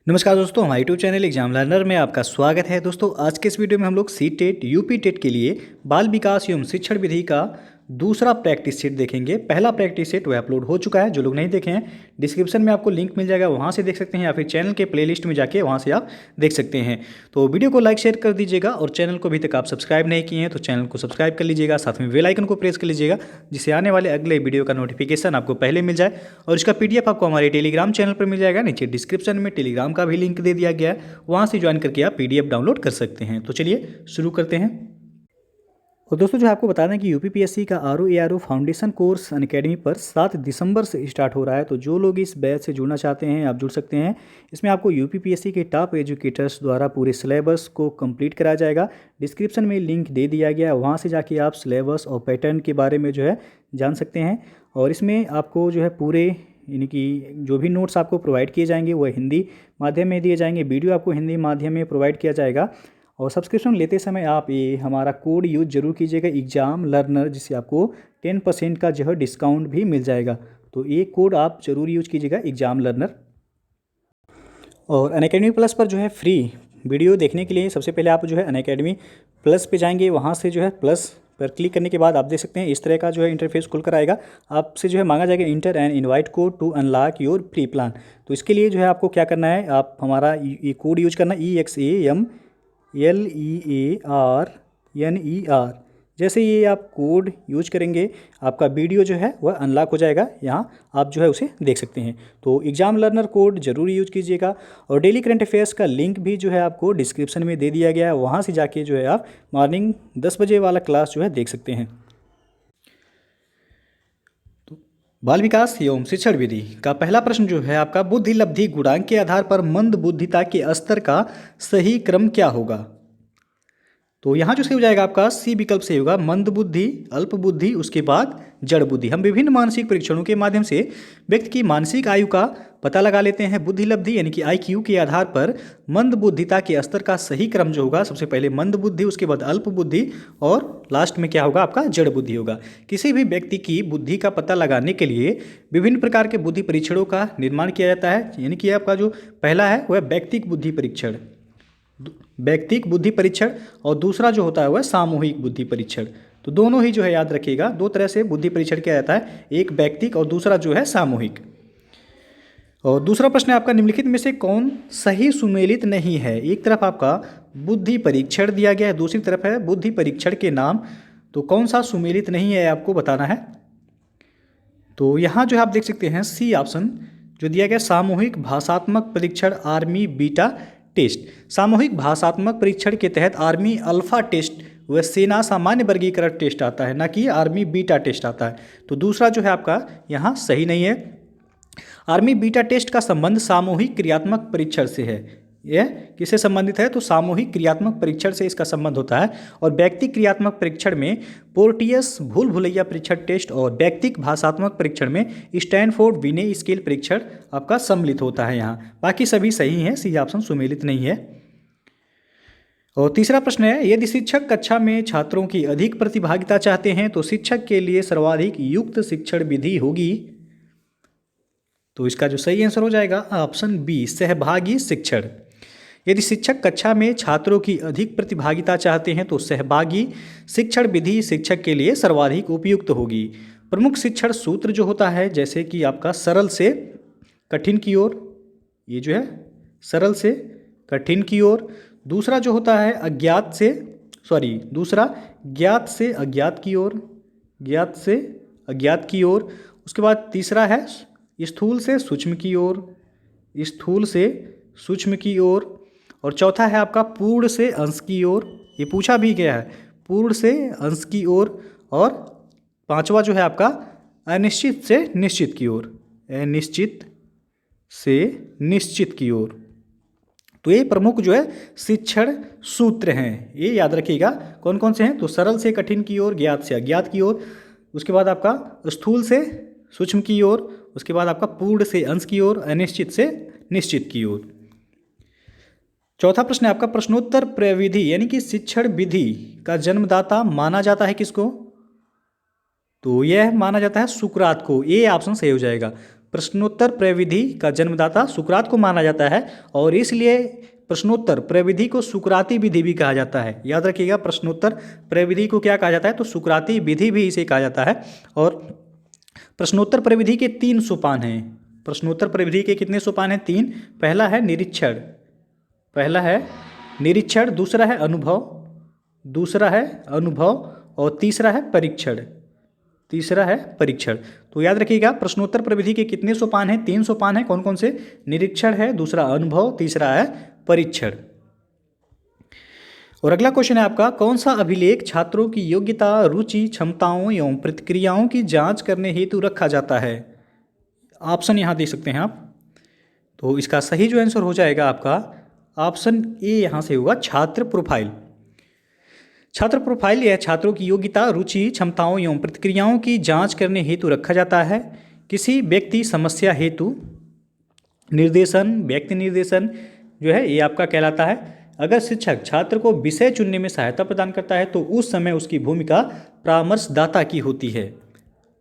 नमस्कार दोस्तों, हमारे यूट्यूब चैनल एग्जाम लर्नर में आपका स्वागत है। दोस्तों, आज के इस वीडियो में हम लोग सी टेट यूपी टेट के लिए बाल विकास एवं शिक्षण विधि का दूसरा प्रैक्टिस सेट देखेंगे। पहला प्रैक्टिस सेट वह अपलोड हो चुका है। जो लोग नहीं देखे हैं, डिस्क्रिप्शन में आपको लिंक मिल जाएगा, वहाँ से देख सकते हैं, या फिर चैनल के प्लेलिस्ट में जाके वहाँ से आप देख सकते हैं। तो वीडियो को लाइक शेयर कर दीजिएगा और चैनल को अभी तक आप सब्सक्राइब नहीं किए हैं तो चैनल को सब्सक्राइब कर लीजिएगा, साथ में बेल आइकन को प्रेस कर लीजिएगा, जिससे आने वाले अगले वीडियो का नोटिफिकेशन आपको पहले मिल जाए। और इसका PDF आपको हमारे टेलीग्राम चैनल पर मिल जाएगा। नीचे डिस्क्रिप्शन में टेलीग्राम का भी लिंक दे दिया गया है, वहाँ से ज्वाइन करके आप PDF डाउनलोड कर सकते हैं। तो चलिए शुरू करते हैं। और दोस्तों, जो आपको बता दें कि UPPSC का RO फाउंडेशन कोर्स अनअकैडमी पर 7 दिसंबर से स्टार्ट हो रहा है। तो जो लोग इस बैच से जुड़ना चाहते हैं आप जुड़ सकते हैं। इसमें आपको UPPSC के टॉप एजुकेटर्स द्वारा पूरे सिलेबस को कंप्लीट कराया जाएगा। डिस्क्रिप्शन में लिंक दे दिया गया है, वहाँ से जाके आप सिलेबस और पैटर्न के बारे में जो है जान सकते हैं। और इसमें आपको जो है पूरे यानी कि जो भी नोट्स आपको प्रोवाइड किए जाएंगे वह हिंदी माध्यम में दिए जाएंगे, वीडियो आपको हिंदी माध्यम में प्रोवाइड किया जाएगा। और सब्सक्रिप्शन लेते समय आप ये हमारा कोड यूज जरूर कीजिएगा, एग्जाम लर्नर, जिससे आपको 10% का जो है डिस्काउंट भी मिल जाएगा। तो ये कोड आप जरूर यूज कीजिएगा, एग्जाम लर्नर। और अनअकैडमी प्लस पर जो है फ्री वीडियो देखने के लिए सबसे पहले आप जो है अनअकैडमी प्लस पे जाएंगे। वहाँ से जो है प्लस पर क्लिक करने के बाद आप देख सकते हैं इस तरह का जो है इंटरफेस खुल कर आएगा। आपसे जो है मांगा जाएगा enter and invite code to unlock your free plan. तो इसके लिए जो है आपको क्या करना है, आप हमारा ये कोड यूज करना, EXAMLEARNER। जैसे ये आप कोड यूज करेंगे आपका वीडियो जो है वह अनलॉक हो जाएगा। यहाँ आप जो है उसे देख सकते हैं। तो एग्जाम लर्नर कोड जरूर यूज कीजिएगा। और डेली करंट अफेयर्स का लिंक भी जो है आपको डिस्क्रिप्शन में दे दिया गया है, वहाँ से जाके जो है आप मॉर्निंग 10 बजे वाला क्लास जो है देख सकते हैं। तो बाल विकास एवं शिक्षण विधि का पहला प्रश्न जो है आपका, बुद्धि लब्धि गुणांक के आधार पर मंद बुद्धिता के स्तर का सही क्रम क्या होगा। तो यहाँ जो सही हो जाएगा आपका C विकल्प सही होगा, मंद बुद्धि, अल्प बुद्धि, उसके बाद जड़ बुद्धि। हम विभिन्न मानसिक परीक्षणों के माध्यम से व्यक्ति की मानसिक आयु का पता लगा लेते हैं। बुद्धि लब्धि यानी कि IQ के आधार पर मंद बुद्धिता के स्तर का सही क्रम जो होगा, सबसे पहले मंद बुद्धि, उसके बाद अल्प बुद्धि और लास्ट में क्या होगा आपका जड़ बुद्धि होगा। किसी भी व्यक्ति की बुद्धि का पता लगाने के लिए विभिन्न प्रकार के बुद्धि परीक्षणों का निर्माण किया जाता है। यानी कि आपका जो पहला है वह व्यक्तिक बुद्धि परीक्षण, व्यक्तिक बुद्धि परीक्षण, और दूसरा जो होता है वह सामूहिक बुद्धि परीक्षण। तो दोनों ही जो है याद रखिएगा, दो तरह से बुद्धि परीक्षण किया जाता है, एक व्यक्तिक और दूसरा जो है सामूहिक। और दूसरा प्रश्न है आपका, निम्नलिखित में से कौन सही सुमेलित नहीं है। एक तरफ आपका बुद्धि परीक्षण दिया गया है, दूसरी तरफ है बुद्धि परीक्षण के नाम। तो कौन सा सुमेलित नहीं है आपको बताना है। तो यहाँ जो आप देख सकते हैं C ऑप्शन जो दिया गया, सामूहिक भाषात्मक परीक्षण आर्मी बीटा टेस्ट। सामूहिक भाषात्मक परीक्षण के तहत आर्मी अल्फा टेस्ट व सेना सामान्य वर्गीकरण टेस्ट आता है, ना कि आर्मी बीटा टेस्ट आता है। तो दूसरा जो है आपका यहाँ सही नहीं है। आर्मी बीटा टेस्ट का संबंध सामूहिक क्रियात्मक परीक्षण से है। यह किससे संबंधित है, तो सामूहिक क्रियात्मक परीक्षण से इसका संबंध होता है। और व्यक्तिक क्रियात्मक परीक्षण में पोर्टियस भूल भुलैया परीक्षण टेस्ट और व्यक्तिक भाषात्मक परीक्षण में स्टैनफोर्ड विने स्केल परीक्षण आपका सम्मिलित होता है। यहाँ बाकी सभी सही हैं, C ऑप्शन सुमेलित नहीं है। और तीसरा प्रश्न है, यदि शिक्षक कक्षा में छात्रों की अधिक प्रतिभागिता चाहते हैं तो शिक्षक के लिए सर्वाधिक युक्त शिक्षण विधि होगी। तो इसका जो सही आंसर हो जाएगा ऑप्शन B, सहभागी शिक्षण। यदि शिक्षक कक्षा में छात्रों की अधिक प्रतिभागिता चाहते हैं तो सहभागी शिक्षण विधि शिक्षक के लिए सर्वाधिक उपयुक्त होगी। प्रमुख शिक्षण सूत्र जो होता है, जैसे कि आपका सरल से कठिन की ओर, ये जो है सरल से कठिन की ओर। दूसरा जो होता है दूसरा ज्ञात से अज्ञात की ओर, ज्ञात से अज्ञात की ओर। उसके बाद तीसरा है स्थूल से सूक्ष्म की ओर, स्थूल से सूक्ष्म की ओर। और चौथा है आपका पूर्ण से अंश की ओर, ये पूछा भी गया है, पूर्ण से अंश की ओर। और पांचवा जो है आपका अनिश्चित से निश्चित की ओर, अनिश्चित से निश्चित की ओर। तो ये प्रमुख जो है शिक्षण सूत्र हैं, ये याद रखिएगा कौन कौन से हैं। तो सरल से कठिन की ओर, ज्ञात से अज्ञात की ओर, उसके बाद आपका स्थूल से सूक्ष्म की ओर, उसके बाद आपका पूर्ण से अंश की ओर, अनिश्चित से निश्चित की ओर। चौथा प्रश्न है आपका, प्रश्नोत्तर प्रविधि यानी कि शिक्षण विधि का जन्मदाता माना जाता है किसको। तो यह माना जाता है सुकरात को, ए ऑप्शन सही हो जाएगा। प्रश्नोत्तर प्रविधि का जन्मदाता सुकरात को माना जाता है और इसलिए प्रश्नोत्तर प्रविधि को सुकराती विधि भी कहा जाता है। याद रखिएगा, प्रश्नोत्तर प्रविधि को क्या कहा जाता है, तो सुकराती विधि भी इसे कहा जाता है। और प्रश्नोत्तर प्रविधि के 3 सोपान हैं। प्रश्नोत्तर प्रविधि के कितने सोपान हैं? 3। पहला है निरीक्षण, दूसरा है अनुभव और तीसरा है परीक्षण। तो याद रखिएगा, प्रश्नोत्तर प्रविधि के कितने सोपान हैं? 3 सोपान हैं। कौन कौन से? निरीक्षण है, दूसरा अनुभव, तीसरा है परीक्षण। और अगला क्वेश्चन है आपका, कौन सा अभिलेख छात्रों की योग्यता, रुचि, क्षमताओं एवं प्रतिक्रियाओं की जांच करने हेतु रखा जाता है? ऑप्शन यहाँ देख सकते हैं आप। तो इसका सही जो आंसर हो जाएगा आपका ऑप्शन ए यहाँ से होगा, छात्र प्रोफाइल। छात्र प्रोफाइल यह छात्रों की योग्यता, रुचि, क्षमताओं एवं प्रतिक्रियाओं की जांच करने हेतु रखा जाता है। किसी व्यक्ति समस्या हेतु व्यक्ति निर्देशन जो है ये आपका कहलाता है। अगर शिक्षक छात्र को विषय चुनने में सहायता प्रदान करता है तो उस समय उसकी भूमिका परामर्शदाता की होती है।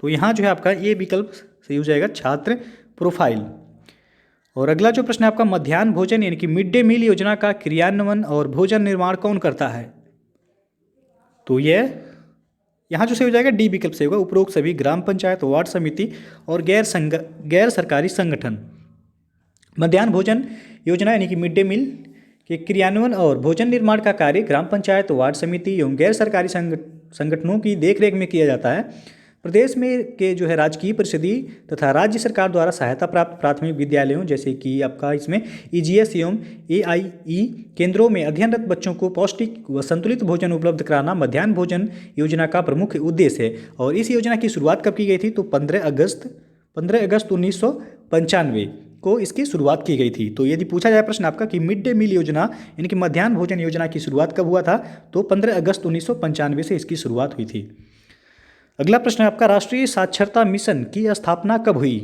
तो यहाँ जो है आपका ये विकल्प सही हो जाएगा, छात्र प्रोफाइल। और अगला जो प्रश्न है आपका, मध्याह्न भोजन यानी कि मिड डे मील योजना का क्रियान्वयन और भोजन निर्माण कौन करता है? तो ये यहाँ जो सही हो जाएगा डी विकल्प से होगा, उपरोक्त सभी ग्राम पंचायत, वार्ड समिति और गैर सरकारी संगठन। मध्याह्न भोजन योजना यानी कि मिड डे मील के क्रियान्वयन और भोजन निर्माण का कार्य ग्राम पंचायत, वार्ड समिति एवं गैर सरकारी संगठनों की देखरेख में किया जाता है। प्रदेश में के जो है राजकीय परिषदीय तथा राज्य सरकार द्वारा सहायता प्राप्त प्राथमिक विद्यालयों जैसे कि आपका इसमें ईजीएस एवं एआईई केंद्रों में अध्ययनरत बच्चों को पौष्टिक व संतुलित भोजन उपलब्ध कराना मध्याह्न भोजन योजना का प्रमुख उद्देश्य है। और इस योजना की शुरुआत कब की गई थी? तो 15 अगस्त 1995 को इसकी शुरुआत की गई थी। तो यदि पूछा जाए प्रश्न आपका कि मिड डे मील योजना यानी कि मध्याह्न भोजन योजना की शुरुआत कब हुआ था, तो 15 अगस्त 1995 से इसकी शुरुआत हुई थी। अगला प्रश्न है आपका, राष्ट्रीय साक्षरता मिशन की स्थापना कब हुई?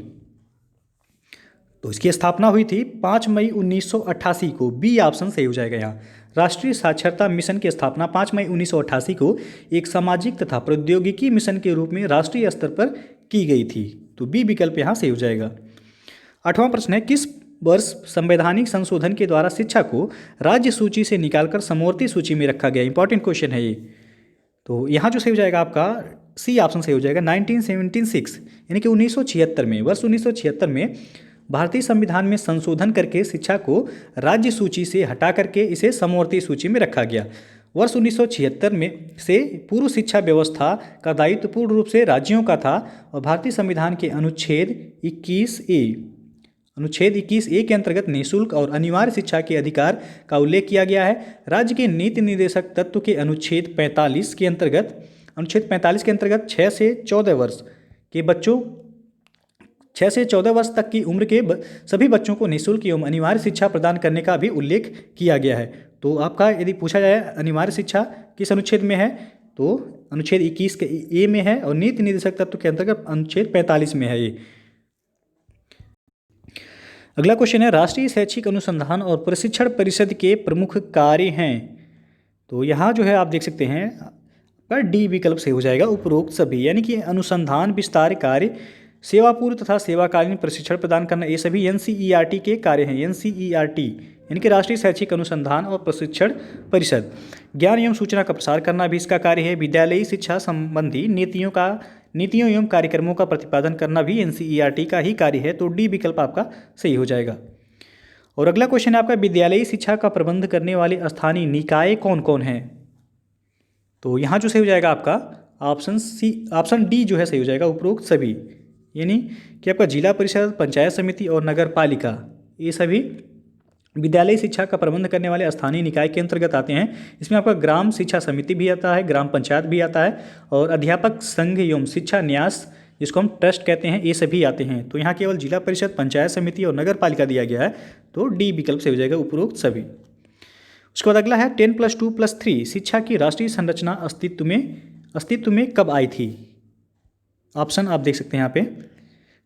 तो इसकी स्थापना हुई थी 5 मई 1988 को। बी ऑप्शन सही हो जाएगा यहाँ। राष्ट्रीय साक्षरता मिशन की स्थापना 5 मई 1988 को एक सामाजिक तथा प्रौद्योगिकी मिशन के रूप में राष्ट्रीय स्तर पर की गई थी। तो बी विकल्प यहाँ सही हो जाएगा। 8वां प्रश्न है, किस वर्ष संवैधानिक संशोधन के द्वारा शिक्षा को राज्य सूची से निकालकर समवर्ती सूची में रखा गया? इंपॉर्टेंट क्वेश्चन है ये। तो यहाँ जो सही हो जाएगा आपका सी ऑप्शन सही हो जाएगा, 1976 यानी कि 1976 में, वर्ष 1976 में भारतीय संविधान में संशोधन करके शिक्षा को राज्य सूची से हटा करके इसे समवर्ती सूची में रखा गया। वर्ष 1976 में से पूर्व शिक्षा व्यवस्था का दायित्व पूर्ण रूप से राज्यों का था और भारतीय संविधान के अनुच्छेद 21A के अंतर्गत निःशुल्क और अनिवार्य शिक्षा के अधिकार का उल्लेख किया गया है। राज्य के नीति निर्देशक तत्व के अनुच्छेद 45 के अंतर्गत 6 से 14 वर्ष के बच्चों 6 से 14 वर्ष तक की उम्र के सभी बच्चों को निःशुल्क एवं अनिवार्य शिक्षा प्रदान करने का भी उल्लेख किया गया है। तो आपका यदि पूछा जाए अनिवार्य शिक्षा किस अनुच्छेद में है, तो अनुच्छेद 21 के ए में है और नीति निर्देशक तत्व के अंतर्गत अनुच्छेद 45 में है ये। अगला क्वेश्चन है, राष्ट्रीय शैक्षिक अनुसंधान और प्रशिक्षण परिषद के प्रमुख कार्य हैं? तो यहाँ जो है आप देख सकते हैं पर डी विकल्प से हो जाएगा, उपरोक्त सभी, यानी कि अनुसंधान विस्तार कार्य, सेवा पूर्व तथा सेवाकालीन प्रशिक्षण प्रदान करना, ये सभी एनसीईआरटी के कार्य हैं। एनसीईआरटी यानी कि राष्ट्रीय शैक्षिक अनुसंधान और प्रशिक्षण परिषद। ज्ञान एवं सूचना का प्रसार करना भी इसका कार्य है। विद्यालयी शिक्षा संबंधी नीतियों एवं कार्यक्रमों का प्रतिपादन करना भी एनसीईआरटी का ही कार्य है। तो डी विकल्प आपका सही हो जाएगा। और अगला क्वेश्चन है आपका, विद्यालयी शिक्षा का प्रबंध करने वाले स्थानीय निकाय कौन कौन हैं? तो यहाँ जो सही हो जाएगा आपका ऑप्शन डी जो है सही हो जाएगा, उपरोक्त सभी, यानी कि आपका जिला परिषद, पंचायत समिति और नगर पालिका, ये सभी विद्यालयी शिक्षा का प्रबंध करने वाले स्थानीय निकाय के अंतर्गत आते हैं। इसमें आपका ग्राम शिक्षा समिति भी आता है, ग्राम पंचायत भी आता है और अध्यापक संघ एवं शिक्षा न्यास जिसको हम ट्रस्ट कहते हैं, ये सभी आते हैं। तो यहाँ केवल जिला परिषद, पंचायत समिति और नगर पालिका दिया गया है। तो डी विकल्प से हो जाएगा, उपरोक्त सभी। उसके बाद अगला है 10+2+3 शिक्षा की राष्ट्रीय संरचना अस्तित्व में कब आई थी? ऑप्शन आप देख सकते हैं यहाँ पे।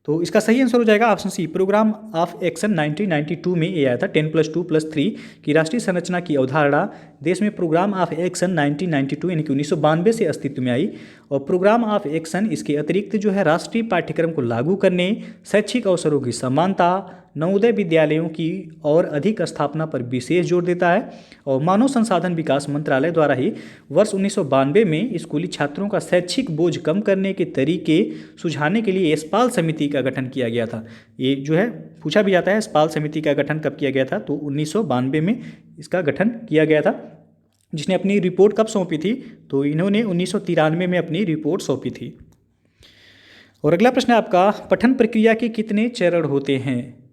तो इसका सही आंसर हो जाएगा option C, programme of action 1992 में ये आया था 10+2+3 की राष्ट्रीय संरचना की अवधारणा देश में प्रोग्राम ऑफ एक्शन 1992 यानी कि 1992 से अस्तित्व में आई। और प्रोग्राम ऑफ एक्शन इसके अतिरिक्त जो है राष्ट्रीय पाठ्यक्रम को लागू करने, शैक्षिक अवसरों की समानता, नवोदय विद्यालयों की और अधिक स्थापना पर विशेष जोर देता है। और मानव संसाधन विकास मंत्रालय द्वारा ही वर्ष 1992 में स्कूली छात्रों का शैक्षिक बोझ कम करने के तरीके सुझाने के लिए यशपाल समिति का गठन किया गया था। ये जो है पूछा भी जाता है, यशपाल समिति का गठन कब किया गया था, तो 1992 में इसका गठन किया गया था। जिसने अपनी रिपोर्ट कब सौंपी थी, तो इन्होंने 1993 में अपनी रिपोर्ट सौंपी थी। और अगला प्रश्न है आपका, पठन प्रक्रिया के कितने चरण होते हैं।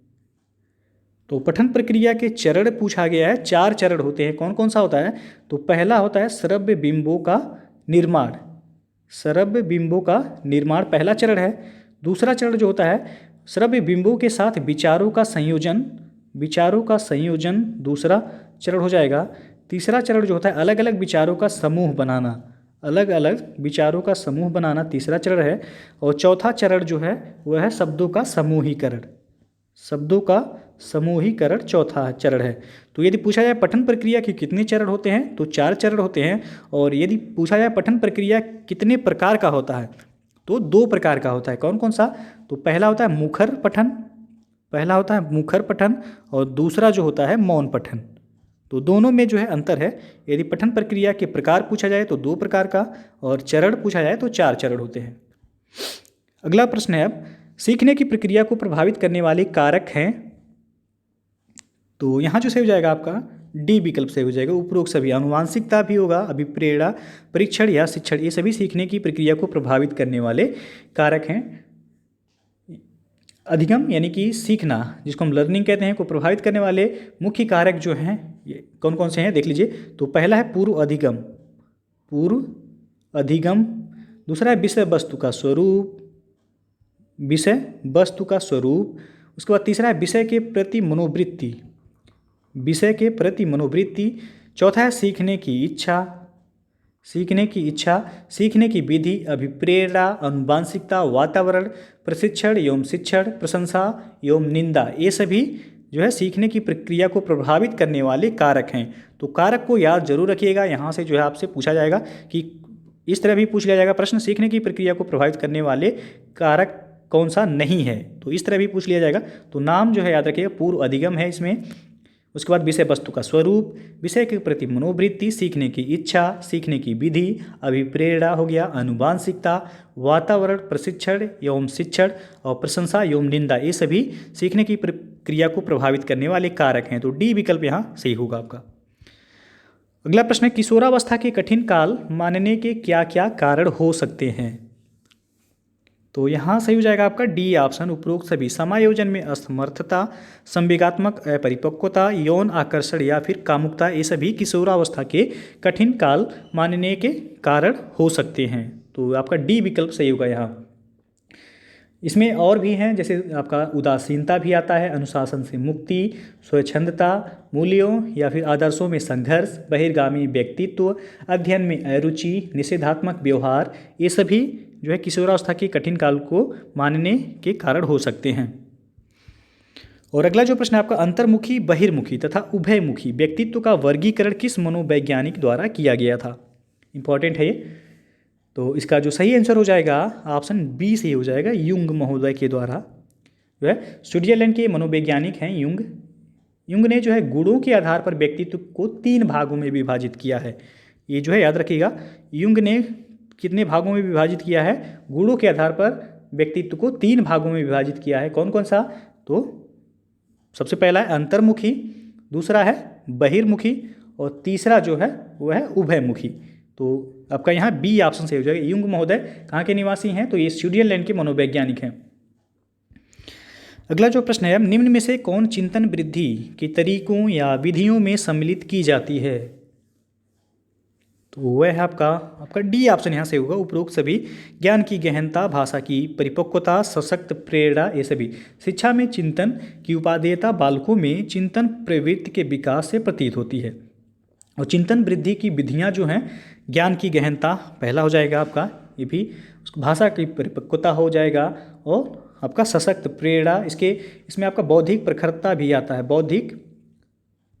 तो पठन प्रक्रिया के चरण पूछा गया है, 4 चरण होते हैं। कौन कौन सा होता है, तो पहला होता है श्रव्य बिंबों का निर्माण। श्रव्य बिंबों का निर्माण पहला चरण है। दूसरा चरण जो होता है श्रव्य बिंबों के साथ विचारों का संयोजन, विचारों का संयोजन दूसरा चरण हो जाएगा। तीसरा चरण जो होता है अलग अलग विचारों का समूह बनाना, अलग अलग विचारों का समूह बनाना तीसरा चरण है। और चौथा चरण जो है वह है शब्दों का समूहीकरण, शब्दों का समूहीकरण चौथा चरण है। तो यदि पूछा जाए पठन प्रक्रिया के कितने चरण होते हैं, तो 4 चरण होते हैं। और यदि पूछा जाए पठन प्रक्रिया कितने प्रकार का होता है, तो 2 प्रकार का होता है। कौन कौन सा, तो पहला होता है मुखर पठन, पहला होता है मुखर पठन और दूसरा जो होता है मौन पठन। तो दोनों में जो है अंतर है। यदि पठन प्रक्रिया के प्रकार पूछा जाए तो 2 प्रकार का, और चरण पूछा जाए तो 4 चरण होते हैं। अगला प्रश्न है अब, सीखने की प्रक्रिया को प्रभावित करने वाले कारक हैं। तो यहाँ जो सही हो जाएगा आपका डी विकल्प सही हो जाएगा। उपरोक्त सभी, आनुवांशिकता भी होगा, अभिप्रेरणा, परीक्षण या शिक्षण, ये सभी सीखने की प्रक्रिया को प्रभावित करने वाले कारक हैं। अधिगम यानी कि सीखना जिसको हम लर्निंग कहते हैं को प्रभावित करने वाले मुख्य कारक जो हैं ये कौन कौन से हैं देख लीजिए। तो पहला है पूर्व अधिगम, पूर्व अधिगम। दूसरा है विषय वस्तु का स्वरूप, विषय वस्तु का स्वरूप। उसके बाद तीसरा है विषय के प्रति मनोवृत्ति, विषय के प्रति मनोवृत्ति। चौथा है सीखने की इच्छा, सीखने की इच्छा, सीखने की विधि, अभिप्रेरणा, अनुवांशिकता, वातावरण, प्रशिक्षण एवं शिक्षण, प्रशंसा एवं निंदा, ये सभी जो है सीखने की प्रक्रिया को प्रभावित करने वाले कारक हैं। तो कारक को याद जरूर रखिएगा। यहाँ से जो है आपसे पूछा जाएगा कि इस तरह भी पूछ लिया जाएगा प्रश्न, सीखने की प्रक्रिया को प्रभावित करने वाले कारक कौन सा नहीं है, तो इस तरह भी पूछ लिया जाएगा। तो नाम जो है याद रखिएगा, पूर्व अधिगम है इसमें। उसके बाद विषय वस्तु का स्वरूप, विषय के प्रति मनोवृत्ति, सीखने की इच्छा, सीखने की विधि, अभिप्रेरणा हो गया, अनुवांशिकता, वातावरण, प्रशिक्षण एवं शिक्षण और प्रशंसा एवं निंदा, ये सभी सीखने की प्रक्रिया को प्रभावित करने वाले कारक हैं। तो डी विकल्प यहाँ सही होगा आपका। अगला प्रश्न है, किशोरावस्था के कठिन काल मानने के क्या क्या कारण हो सकते हैं। तो यहाँ सही हो जाएगा आपका डी ऑप्शन, उपरोक्त सभी। समायोजन में असमर्थता, संवेगात्मक अपरिपक्वता, यौन आकर्षण या फिर कामुकता, ये सभी किशोरावस्था के कठिन काल मानने के कारण हो सकते हैं। तो आपका डी विकल्प सही होगा यहाँ। इसमें और भी हैं, जैसे आपका उदासीनता भी आता है, अनुशासन से मुक्ति, स्वच्छंदता, मूल्यों या फिर आदर्शों में संघर्ष, बहिर्गामी व्यक्तित्व, अध्ययन में अरुचि, निषेधात्मक व्यवहार, ये सभी जो है किशोरावस्था के कठिन काल को मानने के कारण हो सकते हैं। और अगला जो प्रश्न है आपका, अंतर्मुखी, बहिर्मुखी तथा उभयमुखी व्यक्तित्व का वर्गीकरण किस मनोवैज्ञानिक द्वारा किया गया था। इंपॉर्टेंट है ये। तो इसका जो सही आंसर हो जाएगा ऑप्शन बी से हो जाएगा, युंग महोदय के द्वारा। जो है स्विट्जरलैंड के मनोवैज्ञानिक हैं युंग। युंग ने जो है गुणों के आधार पर व्यक्तित्व को 3 भागों में विभाजित किया है। ये जो है याद रखिएगा, युंग ने कितने भागों में विभाजित किया है, गुणों के आधार पर व्यक्तित्व को 3 भागों में विभाजित किया है। कौन कौन सा, तो सबसे पहला है अंतर्मुखी, दूसरा है बहिर्मुखी और तीसरा जो है वह है उभयमुखी। तो आपका यहाँ बी ऑप्शन सही हो जाएगा। युंग महोदय कहाँ के निवासी हैं, तो ये स्विट्जरलैंड के मनोवैज्ञानिक हैं। अगला जो प्रश्न है, निम्न में से कौन चिंतन वृद्धि के तरीकों या विधियों में सम्मिलित की जाती है। तो वह है आपका डी ऑप्शन यहाँ से होगा, उपरोक्त सभी। ज्ञान की गहनता, भाषा की परिपक्वता, सशक्त प्रेरणा, ये सभी। शिक्षा में चिंतन की उपादेयता बालकों में चिंतन प्रवृत्ति के विकास से प्रतीत होती है। और चिंतन वृद्धि की विधियाँ जो हैं, ज्ञान की गहनता पहला हो जाएगा आपका, ये भी। भाषा की परिपक्वता हो जाएगा और आपका सशक्त प्रेरणा, इसमें आपका बौद्धिक प्रखरता भी आता है।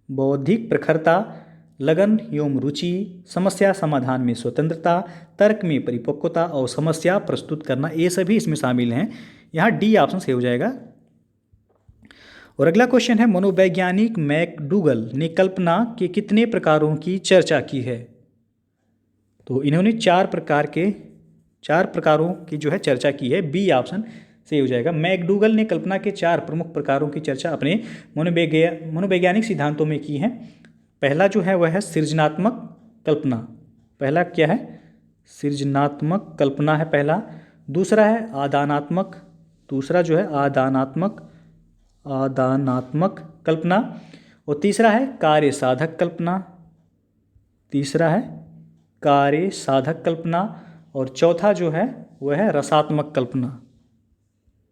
बौद्धिक प्रखरता, लगन एवं रुचि, समस्या समाधान में स्वतंत्रता, तर्क में परिपक्वता और समस्या प्रस्तुत करना, ये सभी इसमें शामिल हैं। यहाँ डी ऑप्शन सही हो जाएगा। और अगला क्वेश्चन है, मनोवैज्ञानिक मैकडूगल ने कल्पना के कितने प्रकारों की चर्चा की है? तो इन्होंने चार प्रकारों की जो है चर्चा की है। बी ऑप्शन सही हो जाएगा। मैकडूगल ने कल्पना के 4 प्रमुख प्रकारों की चर्चा अपने मनोवैज्ञानिक सिद्धांतों में की है। पहला जो है वह है सृजनात्मक कल्पना। पहला क्या है? सृजनात्मक कल्पना है पहला। दूसरा है आदानात्मक, दूसरा जो है आदानात्मक कल्पना। और तीसरा है कार्य साधक कल्पना, तीसरा है कार्य साधक कल्पना। और चौथा जो है वह है रसात्मक कल्पना।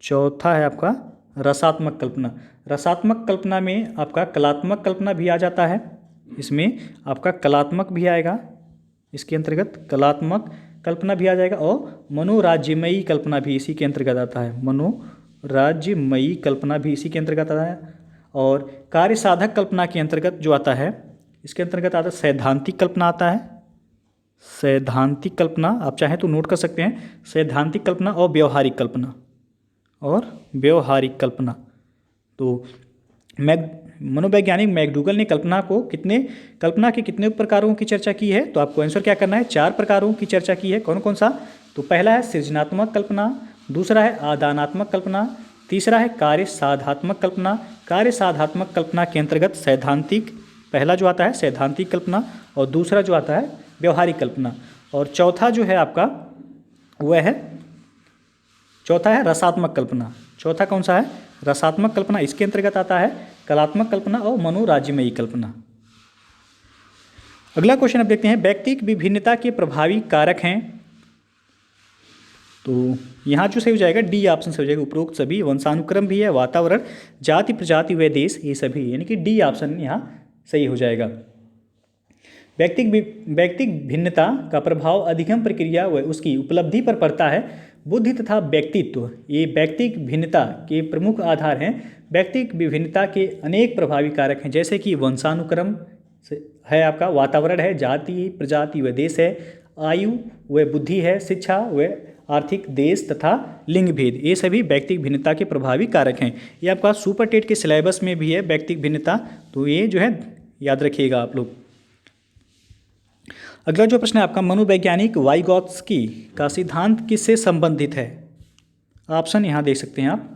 चौथा है आपका रसात्मक कल्पना। रसात्मक कल्पना में आपका कलात्मक कल्पना भी आ जाता है, इसमें आपका कलात्मक भी आएगा, इसके अंतर्गत कलात्मक कल्पना भी आ जाएगा। और मनोराज्यमयी कल्पना भी इसी के अंतर्गत आता है, मनोराज्यमयी कल्पना भी इसी के अंतर्गत आता है। और कार्य साधक कल्पना के अंतर्गत जो आता है, इसके अंतर्गत आता है सैद्धांतिक कल्पना आता है। सैद्धांतिक कल्पना आप चाहें तो नोट कर सकते हैं, सैद्धांतिक कल्पना और व्यवहारिक कल्पना। तो मनोवैज्ञानिक मैकडूगल ने कल्पना के कितने प्रकारों की चर्चा की है? तो आपको आंसर क्या करना है, 4 प्रकारों की चर्चा की है। कौन कौन सा? तो पहला है सृजनात्मक कल्पना, दूसरा है आदानात्मक कल्पना, तीसरा है कार्य साधात्मक कल्पना। कार्य साधात्मक कल्पना के अंतर्गत सैद्धांतिक, पहला जो आता है सैद्धांतिक कल्पना, और दूसरा जो आता है व्यवहारिक कल्पना। और चौथा जो है आपका वह है, चौथा है रसात्मक कल्पना। चौथा कौन सा है? रसात्मक कल्पना। इसके अंतर्गत आता है कलात्मक कल्पना और मनोराज्यमयी कल्पना। अगला क्वेश्चन अब देखते हैं, व्यक्तिक विभिन्नता के प्रभावी कारक हैं। तो यहाँ जो सही हो जाएगा डी ऑप्शन से हो जाएगा। उपरोक्त सभी, वंशानुक्रम भी है, वातावरण, जाति प्रजाति व देश, ये सभी, यानी कि डी ऑप्शन यहाँ सही हो जाएगा। व्यक्तिक भिन्नता का प्रभाव अधिगम प्रक्रिया व उसकी उपलब्धि पर पड़ता है। बुद्धि तथा व्यक्तित्व, ये व्यक्तिक भिन्नता के प्रमुख आधार हैं। व्यक्तिक विभिन्नता के अनेक प्रभावी कारक हैं, जैसे कि वंशानुक्रम है, आपका वातावरण है, जाति प्रजाति व देश है, आयु व बुद्धि है, शिक्षा व आर्थिक, देश तथा लिंग भेद, ये सभी व्यक्तिक भिन्नता के प्रभावी कारक हैं। ये आपका सुपर टेट के सिलेबस में भी है व्यक्तिक भिन्नता, तो ये जो है याद रखिएगा आप लोग। अगला जो प्रश्न है आपका, मनोवैज्ञानिक वाइगोत्स्की का सिद्धांत किससे संबंधित है? ऑप्शन यहाँ देख सकते हैं आप।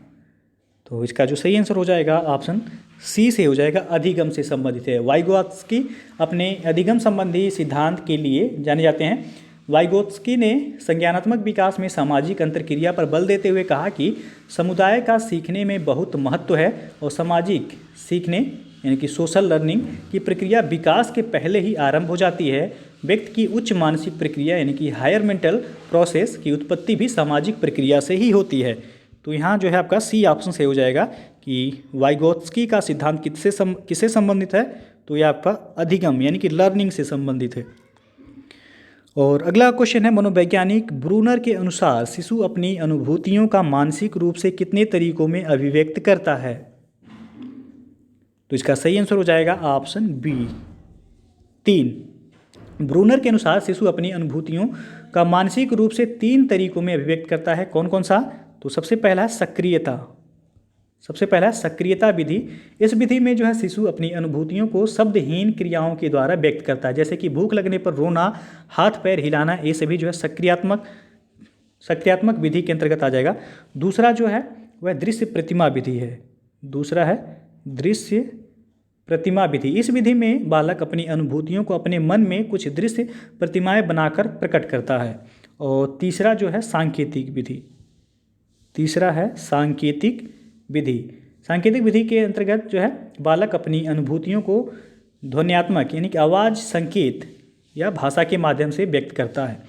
तो इसका जो सही आंसर हो जाएगा ऑप्शन सी से हो जाएगा, अधिगम से संबंधित है। वाइगोत्स्की अपने अधिगम संबंधी सिद्धांत के लिए जाने जाते हैं। वाइगोत्स्की ने संज्ञानात्मक विकास में सामाजिक अंतर्क्रिया पर बल देते हुए कहा कि समुदाय का सीखने में बहुत महत्व है और सामाजिक सीखने यानी कि सोशल लर्निंग की प्रक्रिया विकास के पहले ही आरंभ हो जाती है। व्यक्ति की उच्च मानसिक प्रक्रिया यानी कि हायर मेंटल प्रोसेस की उत्पत्ति भी सामाजिक प्रक्रिया से ही होती है। तो यहाँ जो है आपका सी ऑप्शन से हो जाएगा कि वाइगोत्स्की का सिद्धांत किससे संबंधित है? तो ये आपका अधिगम यानी कि लर्निंग से संबंधित है। और अगला क्वेश्चन है, मनोवैज्ञानिक ब्रूनर के अनुसार शिशु अपनी अनुभूतियों का मानसिक रूप से कितने तरीकों में अभिव्यक्त करता है? तो इसका सही आंसर हो जाएगा ऑप्शन बी 3। ब्रूनर के अनुसार शिशु अपनी अनुभूतियों का मानसिक रूप से 3 तरीकों में अभिव्यक्त करता है। कौन कौन सा? तो सबसे पहला है सक्रियता विधि। इस विधि में जो है शिशु अपनी अनुभूतियों को शब्दहीन क्रियाओं के द्वारा व्यक्त करता है, जैसे कि भूख लगने पर रोना, हाथ पैर हिलाना, ये सभी जो है सक्रियात्मक विधि के अंतर्गत आ जाएगा। दूसरा जो है वह दृश्य प्रतिमा विधि है। दूसरा है दृश्य प्रतिमा विधि। इस विधि में बालक अपनी अनुभूतियों को अपने मन में कुछ दृश्य प्रतिमाएं बनाकर प्रकट करता है। और तीसरा जो है सांकेतिक विधि। सांकेतिक विधि के अंतर्गत जो है बालक अपनी अनुभूतियों को ध्वन्यात्मक यानी कि आवाज़, संकेत या भाषा के माध्यम से व्यक्त करता है।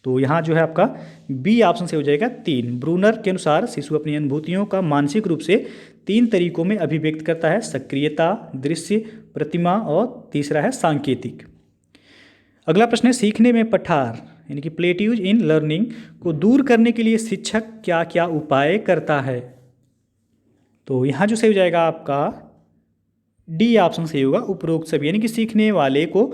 तो यहाँ जो है आपका बी ऑप्शन से हो जाएगा 3। ब्रूनर के अनुसार शिशु अपनी अनुभूतियों का मानसिक रूप से 3 तरीकों में अभिव्यक्त करता है, सक्रियता, दृश्य प्रतिमा और तीसरा है सांकेतिक। अगला प्रश्न है, सीखने में पठार यानी कि प्लेट्यूज इन लर्निंग को दूर करने के लिए शिक्षक क्या क्या उपाय करता है? तो यहाँ जो सही हो जाएगा आपका डी ऑप्शन सही होगा, उपरोक्त सभी, यानी कि सीखने वाले को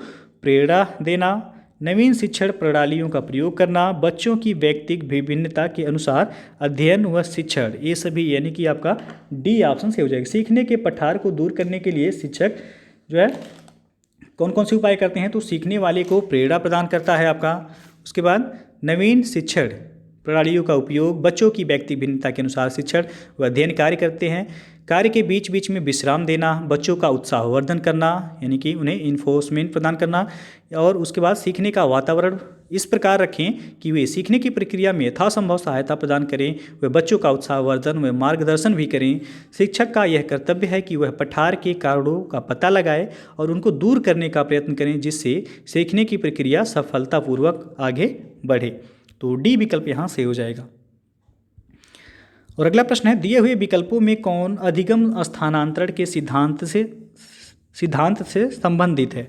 प्रेरणा देना, नवीन शिक्षण प्रणालियों का प्रयोग करना, बच्चों की व्यक्तिगत विभिन्नता के अनुसार अध्ययन व शिक्षण, ये सभी यानी कि आपका डी ऑप्शन सही हो जाएगा। सीखने के पठार को दूर करने के लिए शिक्षक जो है कौन कौन से उपाय करते हैं, तो सीखने वाले को प्रेरणा प्रदान करता है आपका। उसके बाद नवीन शिक्षण प्रणालियों का उपयोग, बच्चों की व्यक्ति भिन्नता के अनुसार शिक्षण व अध्ययन कार्य करते हैं, कार्य के बीच बीच में विश्राम देना, बच्चों का उत्साहवर्धन करना यानी कि उन्हें इन्फोर्समेंट प्रदान करना, और उसके बाद सीखने का वातावरण इस प्रकार रखें कि वे सीखने की प्रक्रिया में यथासंभव सहायता प्रदान करें, वे बच्चों का उत्साहवर्धन व मार्गदर्शन भी करें। शिक्षक का यह कर्तव्य है कि वह पठार के कारणों का पता लगाए और उनको दूर करने का प्रयत्न करें, जिससे सीखने की प्रक्रिया सफलतापूर्वक आगे बढ़े। तो डी विकल्प यहाँ से हो जाएगा। और अगला प्रश्न है, दिए हुए विकल्पों में कौन अधिगम स्थानांतरण के सिद्धांत से संबंधित है।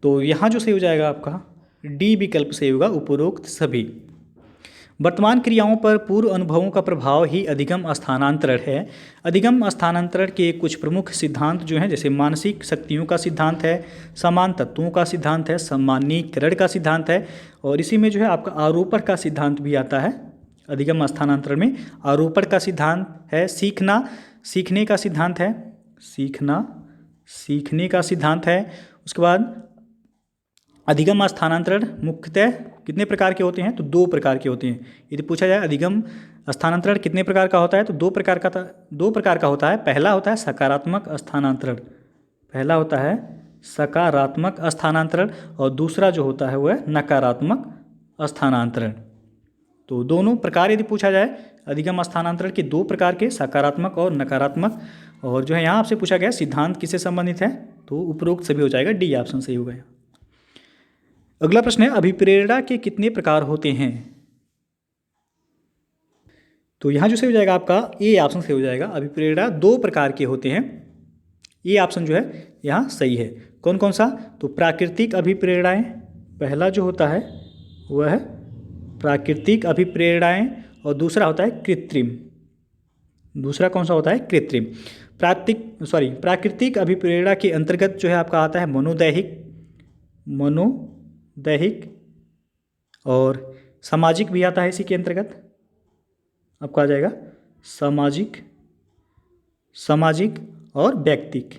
तो यहाँ जो सही हो जाएगा आपका डी विकल्प सही होगा, उपरोक्त सभी। वर्तमान क्रियाओं पर पूर्व अनुभवों का प्रभाव ही अधिगम स्थानांतरण है। अधिगम स्थानांतरण के कुछ प्रमुख सिद्धांत जो हैं, जैसे मानसिक शक्तियों का सिद्धांत है, समान तत्वों का सिद्धांत है, सामान्यीकरण का सिद्धांत है, और इसी में जो है आपका आरोपण का सिद्धांत भी आता है। अधिगम स्थानांतरण में आरोपण का सिद्धांत है, सीखने का सिद्धांत है, सीखने का सिद्धांत है। उसके बाद अधिगम स्थानांतरण मुख्यतः कितने प्रकार के होते हैं, तो दो प्रकार के होते हैं। यदि पूछा जाए अधिगम स्थानांतरण कितने प्रकार का होता है, तो दो प्रकार का होता है। पहला होता है सकारात्मक स्थानांतरण, और दूसरा जो होता है वह नकारात्मक स्थानांतरण। तो दोनों प्रकार यदि पूछा जाए अधिगम स्थानांतरण के दो प्रकार के, सकारात्मक और नकारात्मक, और जो है यहाँ आपसे पूछा गया सिद्धांत किससे संबंधित है, तो उपरोक्त सभी हो जाएगा, डी ऑप्शन सही हो गया। अगला प्रश्न है, अभिप्रेरणा के कितने प्रकार होते हैं। तो यहाँ जो सही हो जाएगा आपका ए ऑप्शन सही हो जाएगा, अभिप्रेरणा दो प्रकार के होते हैं। ये ऑप्शन जो है यहाँ सही है। कौन कौन सा, तो प्राकृतिक अभिप्रेरणाएं, पहला जो होता है वह है प्राकृतिक अभिप्रेरणाएं, और दूसरा होता है कृत्रिम। दूसरा कौन सा होता है, कृत्रिम। प्राकृतिक अभिप्रेरणा के अंतर्गत जो है आपका आता है मनोदैहिक और सामाजिक भी आता है। इसी के अंतर्गत आपका आ जाएगा सामाजिक और व्यक्तिक।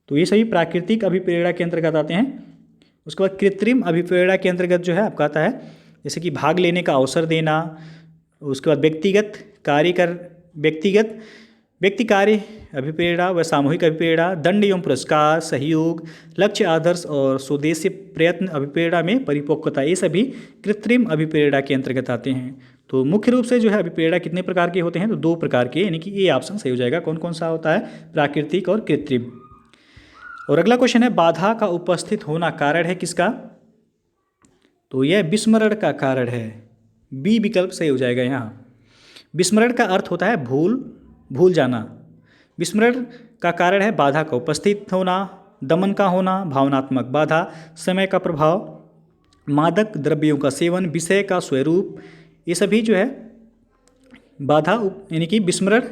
तो ये सभी प्राकृतिक अभिप्रेरणा के अंतर्गत आते हैं। उसके बाद कृत्रिम अभिप्रेरणा के अंतर्गत जो है आपका आता है जैसे कि भाग लेने का अवसर देना, उसके बाद व्यक्ति कार्य अभिप्रेरणा व सामूहिक अभिप्रेरणा, दंड एवं पुरस्कार, सहयोग, लक्ष्य आदर्श और स्वदेशी प्रयत्न अभिप्रेरणा में परिपक्वता, ये सभी कृत्रिम अभिप्रेरणा के अंतर्गत आते हैं। तो मुख्य रूप से जो है अभिप्रेरणा कितने प्रकार के होते हैं, तो दो प्रकार के, यानी कि ये ऑप्शन सही हो जाएगा। कौन कौन सा होता है, प्राकृतिक और कृत्रिम। और अगला क्वेश्चन है, बाधा का उपस्थित होना कारण है किसका, तो यह विस्मरण का कारण है। बी विकल्प सही हो जाएगा यहाँ। विस्मरण का अर्थ होता है भूल जाना। विस्मरण का कारण है बाधा का उपस्थित होना, दमन का होना, भावनात्मक बाधा, समय का प्रभाव, मादक द्रव्यों का सेवन, विषय का स्वरूप, ये सभी जो है बाधा यानी कि विस्मरण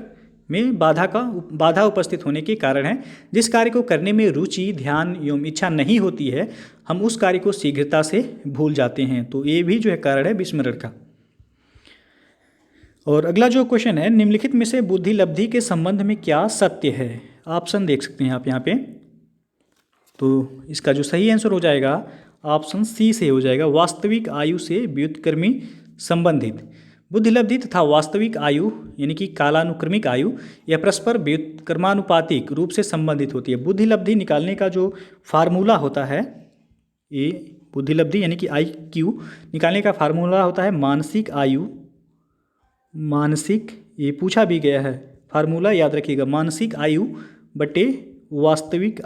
में बाधा उपस्थित होने के कारण है। जिस कार्य को करने में रुचि, ध्यान एवं इच्छा नहीं होती है, हम उस कार्य को शीघ्रता से भूल जाते हैं। तो ये भी जो है कारण है विस्मरण का। और अगला जो क्वेश्चन है, निम्नलिखित में से बुद्धि लब्धि के संबंध में क्या सत्य है। ऑप्शन देख सकते हैं आप यहाँ पे। तो इसका जो सही आंसर हो जाएगा ऑप्शन सी से हो जाएगा, वास्तविक आयु से व्युत्क्रमी संबंधित। बुद्धि लब्धि तथा वास्तविक आयु यानी कि कालानुक्रमिक आयु यह परस्पर व्युत्क्रमानुपातिक रूप से संबंधित होती है। बुद्धि लब्धि निकालने का जो फार्मूला होता है, ये बुद्धि लब्धि यानी कि IQ निकालने का फार्मूला होता है मानसिक, ये पूछा भी गया है, फार्मूला याद रखिएगा, मानसिक आयु बटे वास्तविक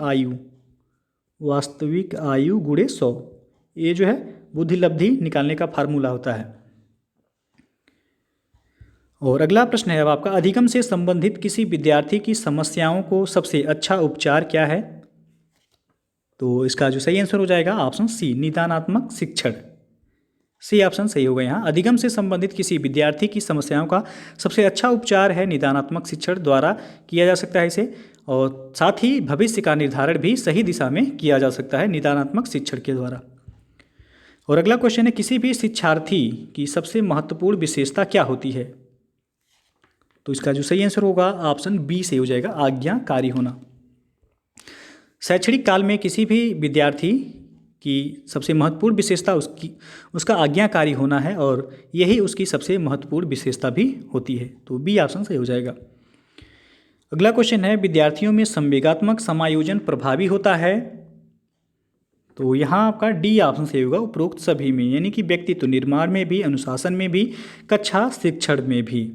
आयु गुणे 100। ये जो है बुद्धि लब्धि निकालने का फार्मूला होता है। और अगला प्रश्न है अब आपका, अधिगम से संबंधित किसी विद्यार्थी की समस्याओं को सबसे अच्छा उपचार क्या है। तो इसका जो सही आंसर हो जाएगा ऑप्शन सी, निदानात्मक शिक्षण। सी ऑप्शन सही होगा यहाँ। अधिगम से संबंधित किसी विद्यार्थी की समस्याओं का सबसे अच्छा उपचार है निदानात्मक शिक्षण द्वारा किया जा सकता है इसे, और साथ ही भविष्य का निर्धारण भी सही दिशा में किया जा सकता है निदानात्मक शिक्षण के द्वारा। और अगला क्वेश्चन है, किसी भी शिक्षार्थी की सबसे महत्वपूर्ण विशेषता क्या होती है? तो इसका जो सही आंसर होगा ऑप्शन बी से हो जाएगा, आज्ञाकारी होना। शैक्षणिक काल में किसी भी विद्यार्थी की सबसे महत्वपूर्ण विशेषता उसका आज्ञाकारी होना है, और यही उसकी सबसे महत्वपूर्ण विशेषता भी होती है। तो बी ऑप्शन सही हो जाएगा। अगला क्वेश्चन है, विद्यार्थियों में संवेगात्मक समायोजन प्रभावी होता है? तो यहाँ आपका डी ऑप्शन सही होगा, उपरोक्त सभी में, यानी कि व्यक्तित्व निर्माण में भी, अनुशासन में भी, कक्षा शिक्षण में भी।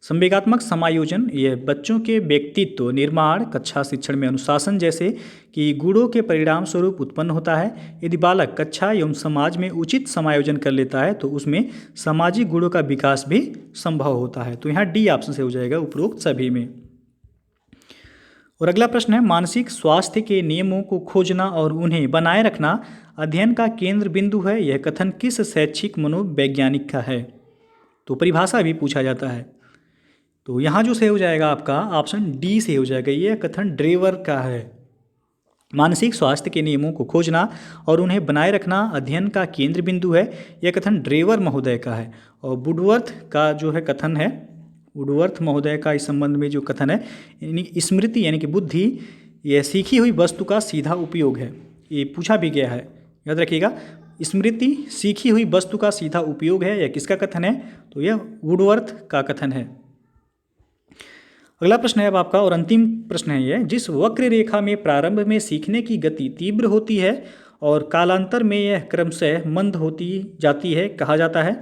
संवेगात्मक समायोजन यह बच्चों के व्यक्तित्व निर्माण, कक्षा शिक्षण में अनुशासन जैसे कि गुणों के परिणाम स्वरूप उत्पन्न होता है। यदि बालक कक्षा एवं समाज में उचित समायोजन कर लेता है तो उसमें सामाजिक गुणों का विकास भी संभव होता है। तो यहाँ डी ऑप्शन से हो जाएगा, उपरोक्त सभी में। और अगला प्रश्न है, मानसिक स्वास्थ्य के नियमों को खोजना और उन्हें बनाए रखना अध्ययन का केंद्र बिंदु है। यह कथन किस शैक्षिक मनोवैज्ञानिक का है? तो परिभाषा भी पूछा जाता है। तो यहाँ जो सही हो जाएगा आपका ऑप्शन डी से हो जाएगा, यह कथन ड्रेवर का है। मानसिक स्वास्थ्य के नियमों को खोजना और उन्हें बनाए रखना अध्ययन का केंद्र बिंदु है, यह कथन ड्रेवर महोदय का है। और वुडवर्थ का जो है कथन है, वुडवर्थ महोदय का इस संबंध में जो कथन है, यानी स्मृति यानी कि बुद्धि यह सीखी हुई वस्तु का सीधा उपयोग है। ये पूछा भी गया है, याद रखिएगा, स्मृति सीखी हुई वस्तु का सीधा उपयोग है। यह किसका कथन है? तो यह वुडवर्थ का कथन है। अगला प्रश्न है अब आपका, और अंतिम प्रश्न है यह, जिस वक्र रेखा में प्रारंभ में सीखने की गति तीव्र होती है और कालांतर में यह क्रमशः मंद होती जाती है, कहा जाता है?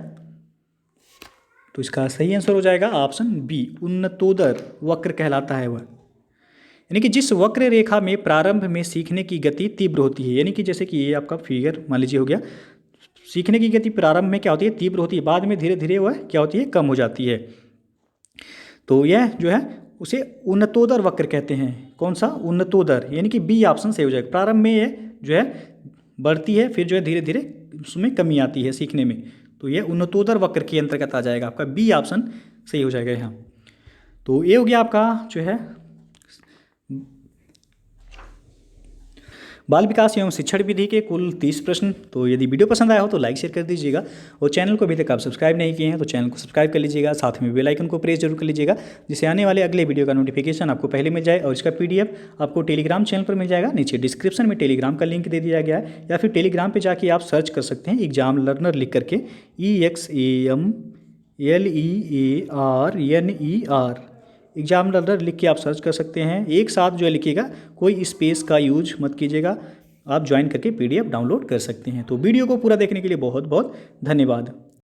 तो इसका सही आंसर हो जाएगा ऑप्शन बी, उन्नतोदर वक्र कहलाता है वह। यानी कि जिस वक्र रेखा में प्रारंभ में सीखने की गति तीव्र होती है, यानी कि जैसे कि ये आपका फिगर मान लीजिए हो गया, सीखने की गति प्रारंभ में क्या होती है? तीव्र होती है, बाद में धीरे धीरे वह क्या होती है? कम हो जाती है। तो यह जो है उसे उन्नतोदर वक्र कहते हैं। कौन सा? उन्नतोदर, यानी कि बी ऑप्शन सही हो जाएगा। प्रारंभ में यह जो है बढ़ती है, फिर जो है धीरे धीरे उसमें कमी आती है सीखने में, तो यह उन्नतोदर वक्र के अंतर्गत आ जाएगा। आपका बी ऑप्शन सही हो जाएगा यहाँ। तो ये हो गया आपका जो है बाल विकास एवं शिक्षण विधि के कुल 30 प्रश्न। तो यदि वीडियो पसंद आया हो तो लाइक शेयर कर दीजिएगा, और चैनल को अभी तक आप सब्सक्राइब नहीं किए हैं तो चैनल को सब्सक्राइब कर लीजिएगा, साथ में बेल आइकन को प्रेस जरूर कर लीजिएगा, जिससे आने वाले अगले वीडियो का नोटिफिकेशन आपको पहले मिल जाए। और इसका PDF आपको टेलीग्राम चैनल पर मिल जाएगा, नीचे डिस्क्रिप्शन में टेलीग्राम का लिंक दे दिया गया है, या फिर टेलीग्राम पर जाके आप सर्च कर सकते हैं एग्जाम लर्नर लिख करके, EXAMLEARNER एग्जाम लर्नर लिख के आप सर्च कर सकते हैं। एक साथ जो है लिखिएगा, कोई स्पेस का यूज मत कीजिएगा, आप ज्वाइन करके PDF डाउनलोड कर सकते हैं। तो वीडियो को पूरा देखने के लिए बहुत बहुत धन्यवाद।